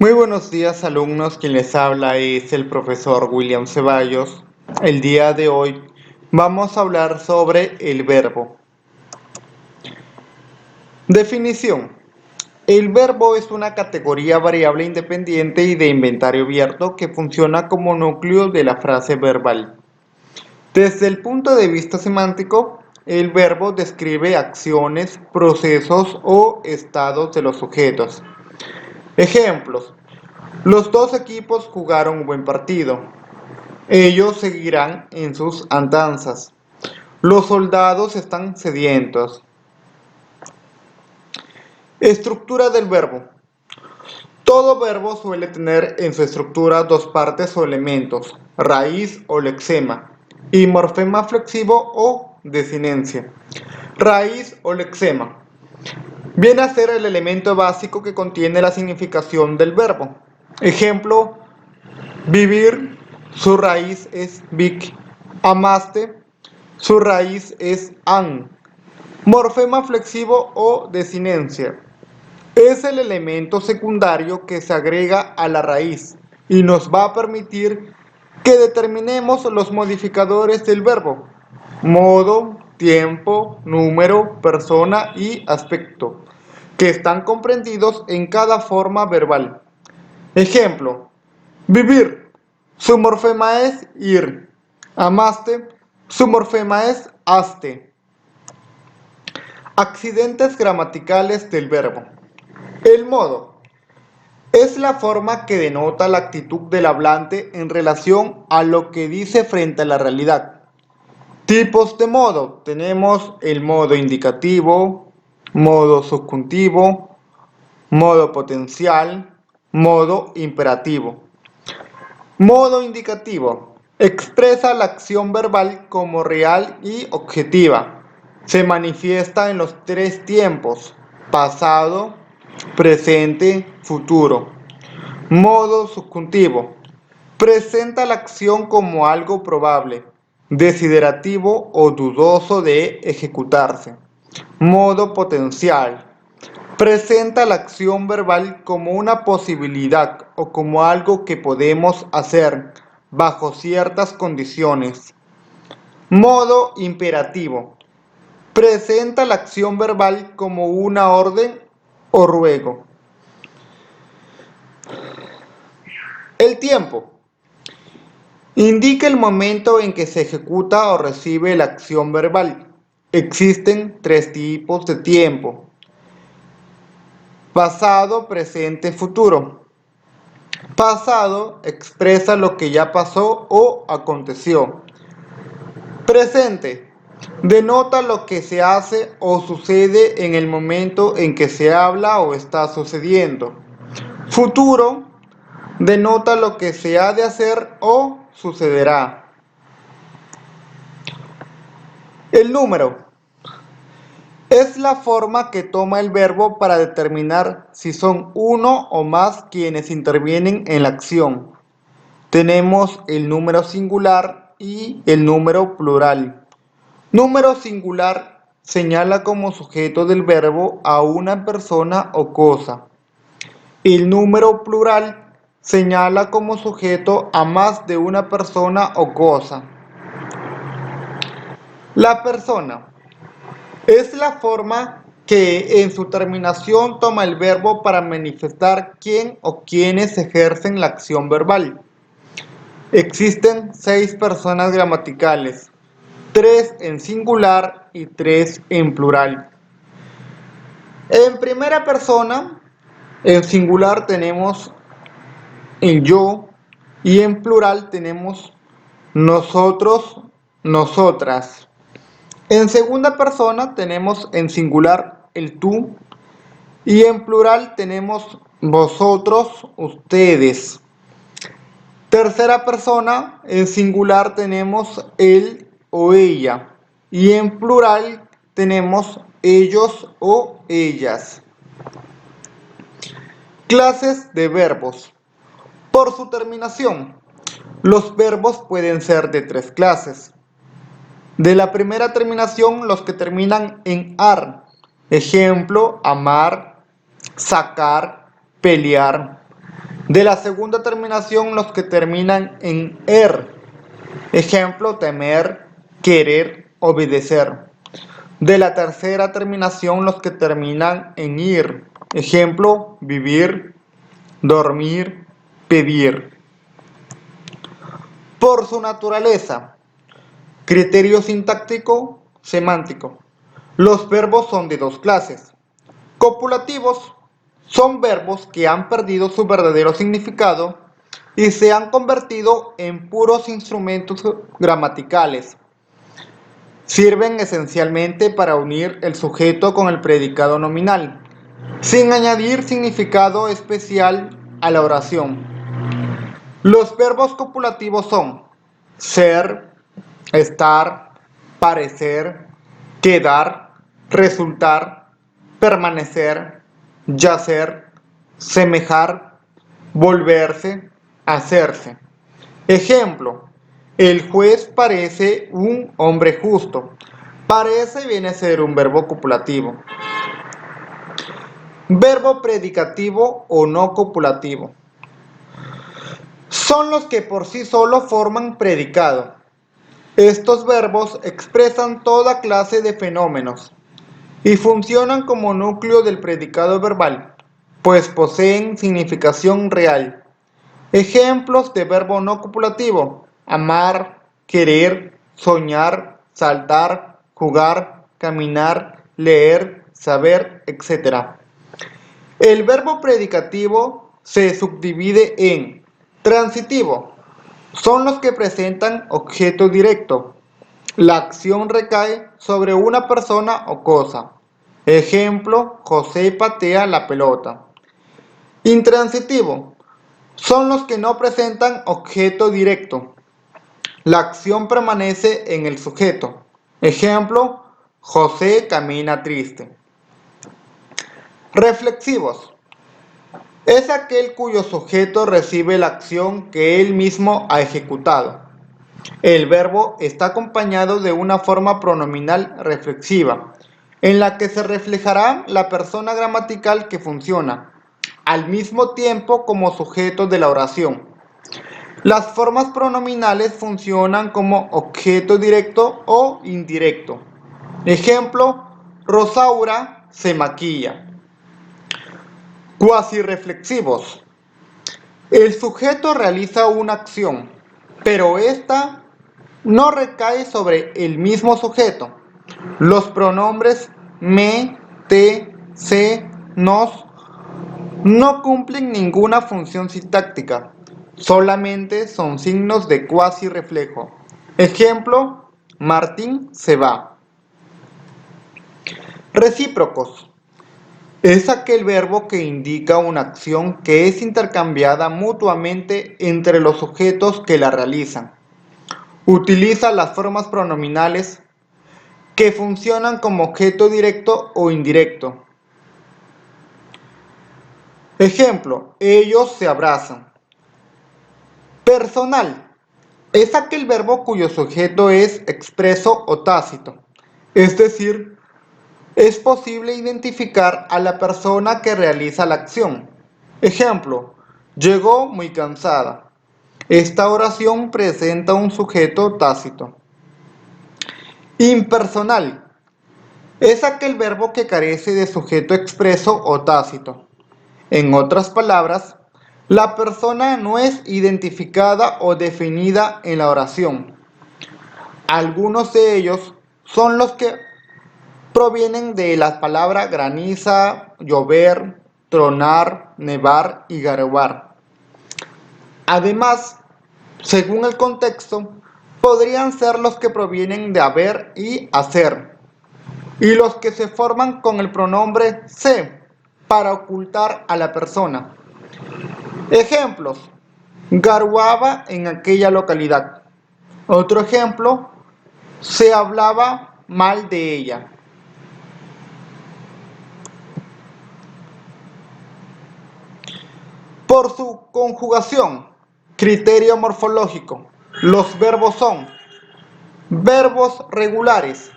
Muy buenos días, alumnos. Quien les habla es el profesor William Ceballos. El día de hoy vamos a hablar sobre el verbo. Definición. El verbo es una categoría variable independiente y de inventario abierto que funciona como núcleo de la frase verbal. Desde el punto de vista semántico, el verbo describe acciones, procesos o estados de los sujetos. Ejemplos. Los dos equipos jugaron un buen partido. Ellos seguirán en sus andanzas. Los soldados están sedientos. Estructura del verbo. Todo verbo suele tener en su estructura dos partes o elementos, raíz o lexema, y morfema flexivo o desinencia. Raíz o lexema viene a ser el elemento básico que contiene la significación del verbo. Ejemplo, vivir, su raíz es vic. Amaste, su raíz es an. Morfema flexivo o desinencia. Es el elemento secundario que se agrega a la raíz y nos va a permitir que determinemos los modificadores del verbo: modo, tiempo, número, persona y aspecto, que están comprendidos en cada forma verbal. Ejemplo, vivir, su morfema es ir. Amaste, su morfema es aste. Accidentes gramaticales del verbo. El modo es la forma que denota la actitud del hablante en relación a lo que dice frente a la realidad. Tipos de modo. Tenemos el modo indicativo, modo subjuntivo, modo potencial, modo imperativo. Modo indicativo. Expresa la acción verbal como real y objetiva. Se manifiesta en los tres tiempos: pasado, presente, futuro. Modo subjuntivo. Presenta la acción como algo probable, desiderativo o dudoso de ejecutarse. Modo potencial. Presenta la acción verbal como una posibilidad o como algo que podemos hacer bajo ciertas condiciones. Modo imperativo. Presenta la acción verbal como una orden o ruego. El tiempo. Indica el momento en que se ejecuta o recibe la acción verbal. Existen tres tipos de tiempo: pasado, presente, futuro. Pasado expresa lo que ya pasó o aconteció. Presente denota lo que se hace o sucede en el momento en que se habla o está sucediendo. Futuro denota lo que se ha de hacer o sucederá. El número es la forma que toma el verbo para determinar si son uno o más quienes intervienen en la acción. Tenemos el número singular y el número plural. Número singular señala como sujeto del verbo a una persona o cosa. El número plural señala como sujeto a más de una persona o cosa. La persona es la forma que en su terminación toma el verbo para manifestar quién o quiénes ejercen la acción verbal. Existen 6 personas gramaticales, 3 en singular y 3 en plural. En primera persona, en singular tenemos el yo y en plural tenemos nosotros, nosotras. En segunda persona tenemos en singular el tú y en plural tenemos vosotros, ustedes. Tercera persona, en singular tenemos él o ella y en plural tenemos ellos o ellas. Clases de verbos. Por su terminación, los verbos pueden ser de 3 clases. De la primera terminación, los que terminan en ar. Ejemplo, amar, sacar, pelear. De la segunda terminación, los que terminan en er. Ejemplo, temer, querer, obedecer. De la tercera terminación, los que terminan en ir. Ejemplo, vivir, dormir, pedir. Por su naturaleza, criterio sintáctico, semántico. Los verbos son de dos clases. Copulativos son verbos que han perdido su verdadero significado y se han convertido en puros instrumentos gramaticales. Sirven esencialmente para unir el sujeto con el predicado nominal, sin añadir significado especial a la oración. Los verbos copulativos son ser, estar, parecer, quedar, resultar, permanecer, yacer, semejar, volverse, hacerse. Ejemplo, el juez parece un hombre justo. Parece viene a ser un verbo copulativo. Verbo predicativo o no copulativo. Son los que por sí solo forman predicado. Estos verbos expresan toda clase de fenómenos y funcionan como núcleo del predicado verbal, pues poseen significación real. Ejemplos de verbo no copulativo: amar, querer, soñar, saltar, jugar, caminar, leer, saber, etc. El verbo predicativo se subdivide en transitivo. Son los que presentan objeto directo. La acción recae sobre una persona o cosa. Ejemplo, José patea la pelota. Intransitivo. Son los que no presentan objeto directo. La acción permanece en el sujeto. Ejemplo, José camina triste. Reflexivos. Es aquel cuyo sujeto recibe la acción que él mismo ha ejecutado. El verbo está acompañado de una forma pronominal reflexiva, en la que se reflejará la persona gramatical que funciona, al mismo tiempo como sujeto de la oración. Las formas pronominales funcionan como objeto directo o indirecto. Ejemplo, Rosaura se maquilla. Cuasirreflexivos. El sujeto realiza una acción, pero esta no recae sobre el mismo sujeto. Los pronombres me, te, se, nos no cumplen ninguna función sintáctica, solamente son signos de cuasi reflejo. Ejemplo, Martín se va. Recíprocos. Es aquel verbo que indica una acción que es intercambiada mutuamente entre los sujetos que la realizan. Utiliza las formas pronominales que funcionan como objeto directo o indirecto. Ejemplo, ellos se abrazan. Personal. Es aquel verbo cuyo sujeto es expreso o tácito. Es decir, es posible identificar a la persona que realiza la acción. Ejemplo, llegó muy cansada. Esta oración presenta un sujeto tácito. Impersonal. Es aquel verbo que carece de sujeto expreso o tácito. En otras palabras, la persona no es identificada o definida en la oración. Algunos de ellos son los que provienen de las palabras graniza, llover, tronar, nevar y garobar. Además, según el contexto, podrían ser los que provienen de haber y hacer, y los que se forman con el pronombre se para ocultar a la persona. Ejemplos: garuaba en aquella localidad. Otro ejemplo: se hablaba mal de ella. Por su conjugación, criterio morfológico, los verbos son verbos regulares.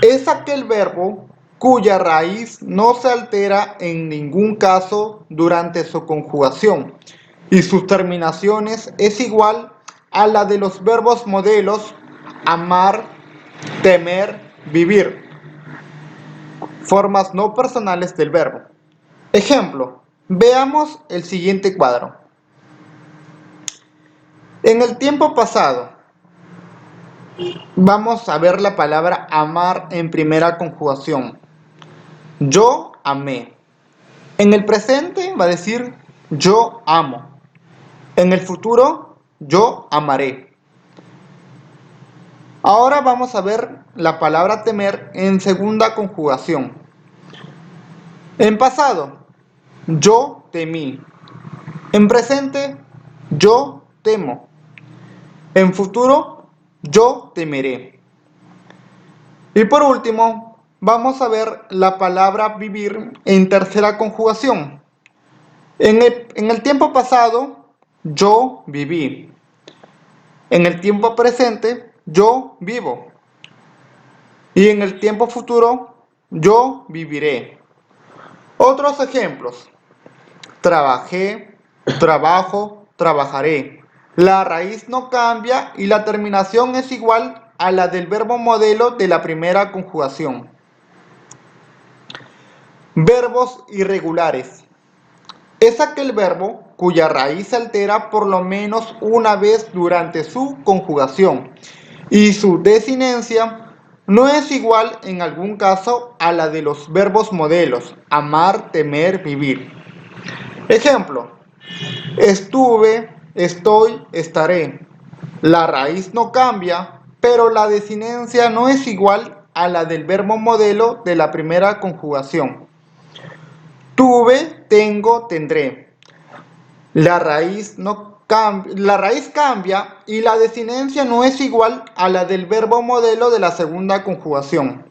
Es aquel verbo cuya raíz no se altera en ningún caso durante su conjugación y sus terminaciones es igual a la de los verbos modelos amar, temer, vivir, formas no personales del verbo. Ejemplo, veamos el siguiente cuadro. En el tiempo pasado, vamos a ver la palabra amar en primera conjugación. Yo amé. En el presente va a decir yo amo. En el futuro, yo amaré. Ahora vamos a ver la palabra temer en segunda conjugación. En pasado, yo temí. En presente, yo temo. En futuro, yo temeré. Y por último, vamos a ver la palabra vivir en tercera conjugación. En el tiempo pasado, yo viví. En el tiempo presente, yo vivo. Y en el tiempo futuro, yo viviré. Otros ejemplos. Trabajé, trabajo, trabajaré. La raíz no cambia y la terminación es igual a la del verbo modelo de la primera conjugación. Verbos irregulares. Es aquel verbo cuya raíz se altera por lo menos una vez durante su conjugación y su desinencia no es igual en algún caso a la de los verbos modelos amar, temer, vivir. Ejemplo, estuve, estoy, estaré. La raíz no cambia, pero la desinencia no es igual a la del verbo modelo de la primera conjugación. Tuve, tengo, tendré. La raíz cambia y la desinencia no es igual a la del verbo modelo de la segunda conjugación.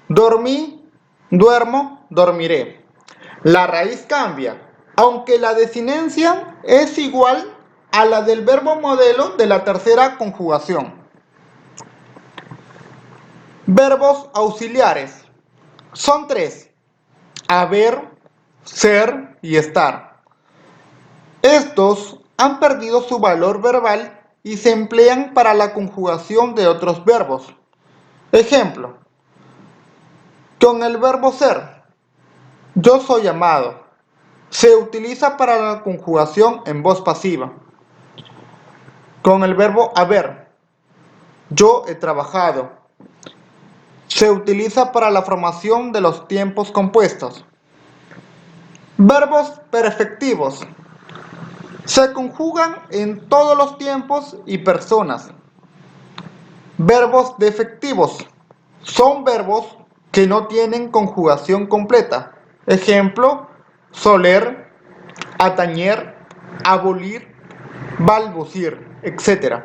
Dormí, duermo, dormiré. La raíz cambia, aunque la desinencia es igual a la del verbo modelo de la tercera conjugación. Verbos auxiliares. Son tres: haber, ser y estar. Estos han perdido su valor verbal y se emplean para la conjugación de otros verbos. Ejemplo, con el verbo ser, yo soy amado, se utiliza para la conjugación en voz pasiva. Con el verbo haber, yo he trabajado, se utiliza para la formación de los tiempos compuestos. Verbos perfectivos. Se conjugan en todos los tiempos y personas. Verbos defectivos. Son verbos que no tienen conjugación completa. Ejemplo, soler, atañer, abolir, balbucir, etc.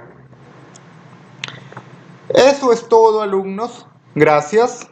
Eso es todo, alumnos. Gracias.